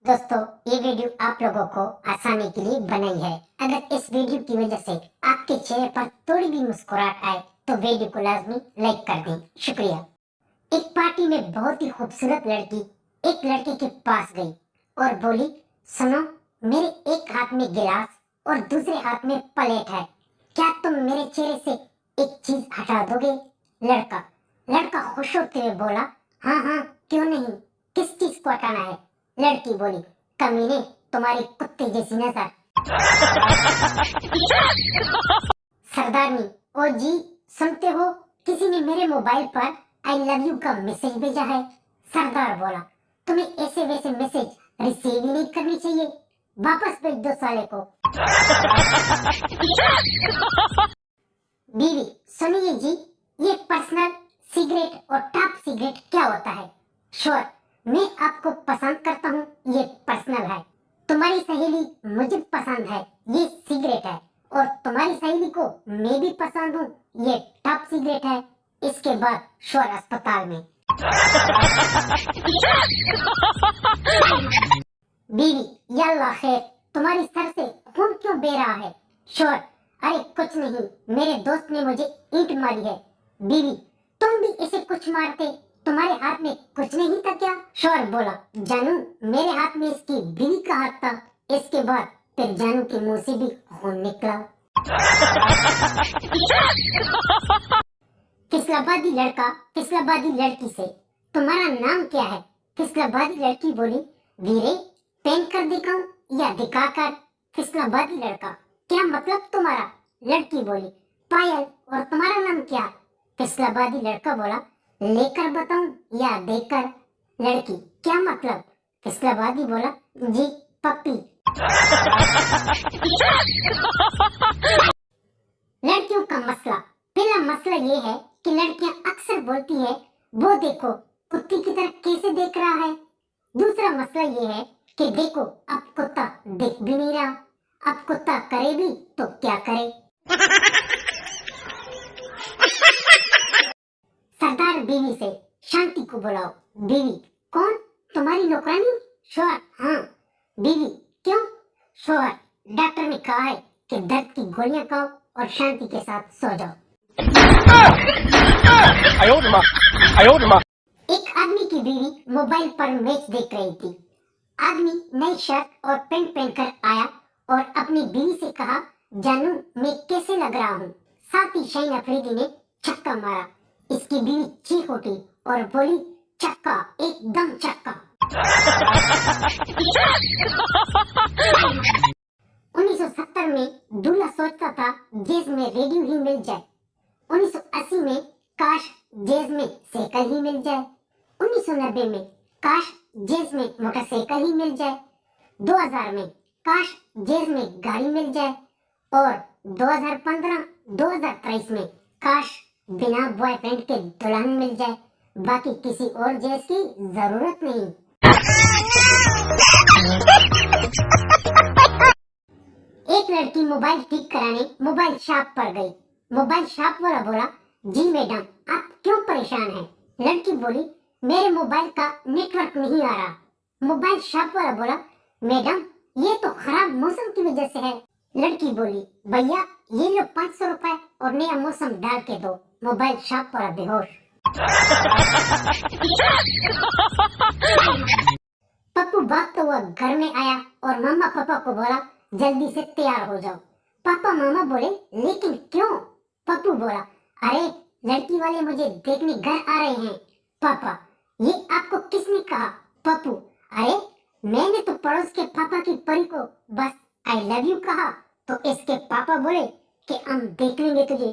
दोस्तों, ये वीडियो आप लोगों को आसानी के लिए बनाई है। अगर इस वीडियो की वजह से आपके चेहरे पर थोड़ी भी मुस्कुराहट आए तो वीडियो को लाजमी लाइक कर दें। शुक्रिया। एक पार्टी में बहुत ही खूबसूरत लड़की एक लड़के के पास गई और बोली, सुनो, मेरे एक हाथ में गिलास और दूसरे हाथ में प्लेट है, क्या तुम मेरे चेहरे से एक चीज हटा दोगे? लड़का लड़का खुश होते हुए बोला, हाँ हाँ, क्यों नहीं, किस चीज को हटाना है? लड़की बोली, कमीने, तुम्हारी कुत्ते जैसी नजर। सरदारनी, ओ जी, सुनते हो, किसी ने मेरे मोबाइल पर आई लव यू का मैसेज भेजा है। सरदार बोला, तुम्हें ऐसे वैसे मैसेज रिसीव ही नहीं करनी चाहिए, वापस भेज दो साले को। बीवी, सुनिए जी, ये पर्सनल सिगरेट और टॉप सिगरेट क्या होता है? श्योर, मैं आपको पसंद करता हूँ, ये पर्सनल है। तुम्हारी सहेली मुझे पसंद है, ये सिगरेट है। और तुम्हारी सहेली को मैं भी पसंद हूँ, ये टॉप सिगरेट है। इसके बाद श्योर अस्पताल में। बीवी, यल्ला खैर, तुम्हारी सर से खून क्यों बह रहा है? श्योर, अरे कुछ नहीं, मेरे दोस्त ने मुझे ईंट मारी है। बीवी, तुम भी इसे कुछ मारते, तुम्हारे हाथ में कुछ नहीं था क्या? श्योर बोला, जानू, मेरे हाथ में इसकी बीवी का हाथ था। इसके बाद फिर जानू के मुंह से भी खून निकला। फिसलाबादी लड़का फिसलाबादी लड़की से, तुम्हारा नाम क्या है? फिसलाबादी लड़की बोली, वीरे, पेन कर दिखाऊं या दिखाकर? फिसलाबादी लड़का, क्या मतलब तुम्हारा? लड़की बोली, पायल। और तुम्हारा नाम क्या? फिसलाबादी लड़का बोला, लेकर बताऊं या देकर? लड़की, क्या मतलब? फिसलाबादी बोला, जी, पप्पी। लड़कियों का मसला। पहला मसला ये है कि लड़कियां अक्सर बोलती है, वो देखो कुत्ते की तरफ कैसे देख रहा है। दूसरा मसला ये है कि देखो, अब कुत्ता देख भी नहीं रहा, अब कुत्ता करे भी तो क्या करे। सरदार बीवी से, शांति को बुलाओ। बीवी, कौन? तुम्हारी नौकरानी? श्योर, हाँ। बीवी, क्यों? श्योर, डॉक्टर ने कहा है कि दर्द की गोलियां खाओ और शांति के साथ सो जाओ। एक आदमी की बीवी मोबाइल पर मैच देख रही थी। आदमी नई शर्ट और पैंट पहनकर आया और अपनी बीवी से कहा, जानू, मैं कैसे लग रहा हूँ? साथ ही शाहीन अफरीदी ने छक्का मारा। इसकी बीवी चीख उठी और बोली, चक्का, एकदम चक्का। 1970 में दूल्हा सोचता था जेज में रेडियो ही मिल जाए। 1980 में काश जेज में साइकिल ही मिल जाए। 1990 में काश जेज में मोटरसाइकिल ही मिल जाए। 2000 में काश जेज में गाड़ी मिल जाए। और 2015-2023 में काश बिना बॉयफ्रेंड के दुल्हन मिल जाए। बाकी किसी और जेज की जरूरत नहीं। एक लड़की मोबाइल ठीक कराने मोबाइल शॉप पर गई। मोबाइल शॉप वाला बोला, जी मैडम, आप क्यों परेशान हैं? लड़की बोली, मेरे मोबाइल का नेटवर्क नहीं आ रहा। मोबाइल शॉप वाला बोला, मैडम, ये तो खराब मौसम की वजह से है। लड़की बोली, भैया, ये लो 500 रुपए और नया मौसम डाल के दो। मोबाइल शॉप वाला बेहोश। पप्पू भागता हुआ घर में आया और मामा पापा को बोला, जल्दी से तैयार हो जाओ। पापा मामा बोले, लेकिन क्यों? पप्पू बोला, अरे लड़की वाले मुझे देखने घर आ रहे हैं। पापा, ये आपको किसने कहा? पप्पू, अरे मैंने तो पड़ोस के पापा की परी को बस आई लव यू कहा तो इसके पापा बोले कि हम देख लेंगे तुझे।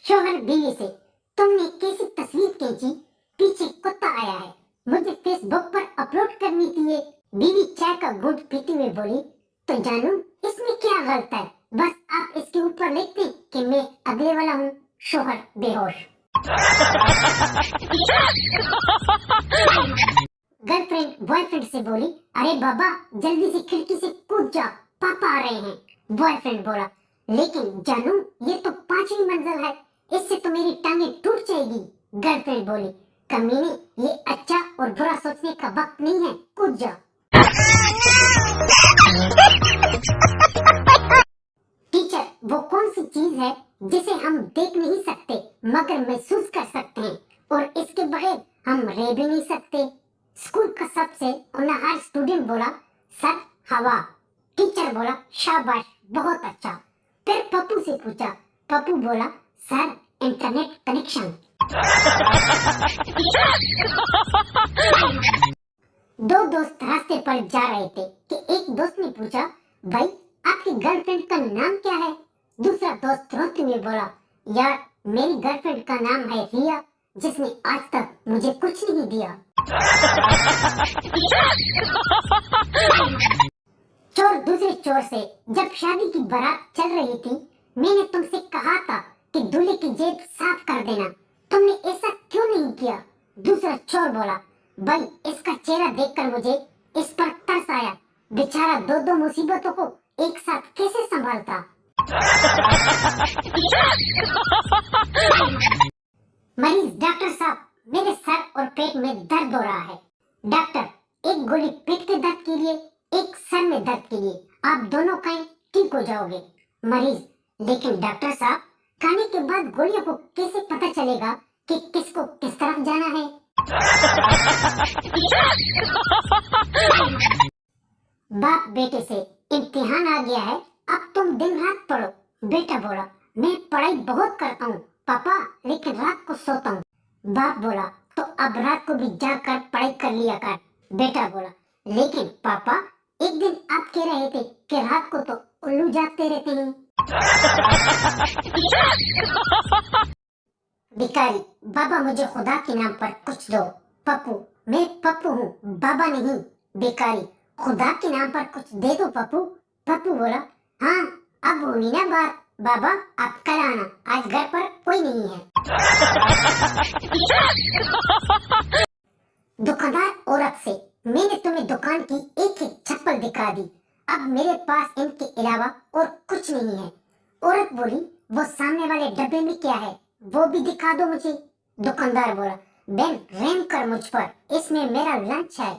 शोहर बीवी से, तुमने कैसी तस्वीर खींची? पीछे कुत्ता आया है, मुझे फेसबुक पर अपलोड करनी थी। ये बीवी चाय का घूंट पीते हुए बोली, तो जानू, इसमें क्या गलत है? बस आप इसके ऊपर लिख दें कि मैं अगले वाला हूँ। शोहर बेहोश। गर्लफ्रेंड बॉयफ्रेंड से बोली, अरे बाबा, जल्दी से खिड़की से कूद जाओ, पापा आ रहे हैं। बॉयफ्रेंड बोला, लेकिन जानू, ये तो 5वीं मंजिल है, इससे तो मेरी टांगे टूट जाएगी। गर्लफ्रेंड बोली, कमीने, ये अच्छा और बुरा सोचने का वक्त नहीं है, कूद जा। टीचर, वो कौन सी चीज है जिसे हम देख नहीं सकते मगर महसूस कर सकते हैं और इसके बगैर हम रह भी नहीं सकते? स्कूल का सबसे होनहार स्टूडेंट बोला, सर हवा। टीचर बोला, शाबाश, बहुत अच्छा। फिर पप्पू से पूछा, पप्पू बोला, सर इंटरनेट कनेक्शन। दो दोस्त रास्ते पर जा रहे थे कि एक दोस्त ने पूछा, भाई आपकी गर्लफ्रेंड का नाम क्या है? दूसरा दोस्त रोते हुए बोला, यार मेरी गर्लफ्रेंड का नाम है रिया, जिसने आज तक मुझे कुछ नहीं दिया। चोर दूसरे चोर से, जब शादी की बारात चल रही थी, मैंने तुमसे कहा था कि दूल्हे की जेब साफ कर देना, तुमने ऐसा क्यों नहीं किया? दूसरा चोर बोला, भाई इसका चेहरा देखकर मुझे इस पर तरस आया, बेचारा दो दो मुसीबतों को एक साथ कैसे संभालता। मरीज, डॉक्टर साहब मेरे सर और पेट में दर्द हो रहा है। डॉक्टर, एक गोली पेट के दर्द के लिए, एक सर में दर्द के लिए, आप दोनों खाएं, ठीक हो जाओगे। मरीज, लेकिन डॉक्टर साहब खाने के बाद गोलियों को कैसे पता चलेगा कि किसको किस तरफ जाना है? बाप बेटे से, इम्तिहान आ गया है, अब तुम दिन रात पढ़ो। बेटा बोला, मैं पढ़ाई बहुत करता हूँ पापा, लेकिन रात को सोता हूँ। बाप बोला, तो अब रात को भी जाकर पढ़ाई कर लिया कर। बेटा बोला, लेकिन पापा एक दिन आप कह रहे थे कि रात को तो उल्लू जागते रहते हैं। भिखारी, बाबा मुझे खुदा के नाम पर कुछ दो। पप्पू, मैं पप्पू हूँ, बाबा नहीं। भिखारी, खुदा के नाम पर कुछ दे दो पप्पू। पप्पू बोला, हाँ अब होगी ना बात, बाबा आप कल आना, आज घर पर कोई नहीं है। दुकानदार औरत से, मैंने तुम्हें दुकान की एक एक चप्पल दिखा दी, अब मेरे पास इनके अलावा और कुछ नहीं है। औरत बोली, वो सामने वाले डब्बे में क्या है, वो भी दिखा दो मुझे। दुकानदार बोला, बहन रहम कर मुझ पर, इसमें मेरा लंच है।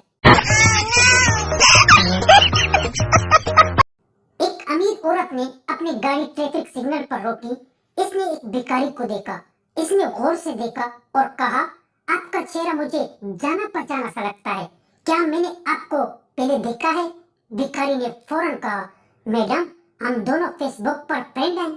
एक अमीर औरत ने अपनी गाड़ी ट्रैफिक सिग्नल पर रोकी। इसने एक भिखारी को देखा, इसने गौर से देखा और कहा, आपका चेहरा मुझे जाना पहचाना सा लगता है, क्या मैंने आपको पहले देखा है? भिखारी ने फौरन कहा, मैडम हम दोनों फेसबुक पर फ्रेंड हैं।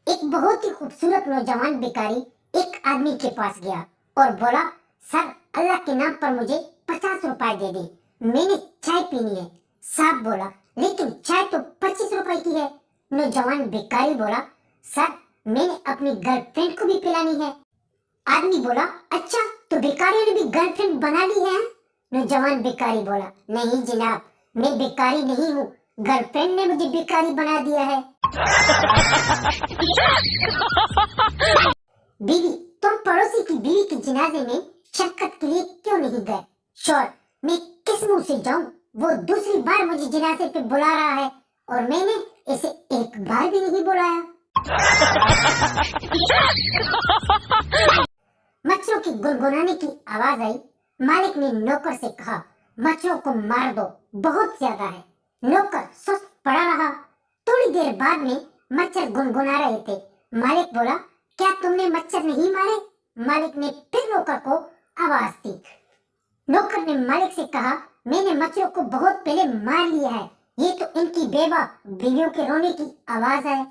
एक बहुत ही खूबसूरत नौजवान भिखारी एक आदमी के पास गया और बोला, सर अल्लाह के नाम पर मुझे 50 रुपए दे दी, मैंने चाय पीनी है। साहब बोला, लेकिन चाय तो 25 रुपए की है। नौजवान भिखारी बोला, सर मैंने अपनी गर्लफ्रेंड को भी पिलानी है। आदमी बोला, अच्छा तो भिखारी ने भी गर्लफ्रेंड बना ली है? नौजवान भिखारी बोला, नहीं जनाब, मैं भिखारी नहीं हूँ, गर्लफ्रेंड ने मुझे भिखारी बना दिया है। बीवी, तुम पड़ोसी की बीवी के जनाजे में शिरकत के लिए क्यों नहीं गए? शौहर, मैं किस मुंह से जाऊं, वो दूसरी बार मुझे जनाजे पे बुला रहा है और मैंने इसे एक बार भी नहीं बुलाया। मच्छरों की गुनगुनाने की आवाज आई। मालिक ने नौकर से कहा, मच्छरों को मार दो, बहुत ज्यादा है। नौकर सुस्त पड़ा रहा। थोड़ी देर बाद में मच्छर गुनगुना रहे थे। मालिक बोला, क्या तुमने मच्छर नहीं मारे? मालिक ने फिर नौकर को आवाज दी। नौकर ने मालिक से कहा, मैंने मच्छरों को बहुत पहले मार लिया है, ये तो इनकी बेवा बीवियों के रोने की आवाज है।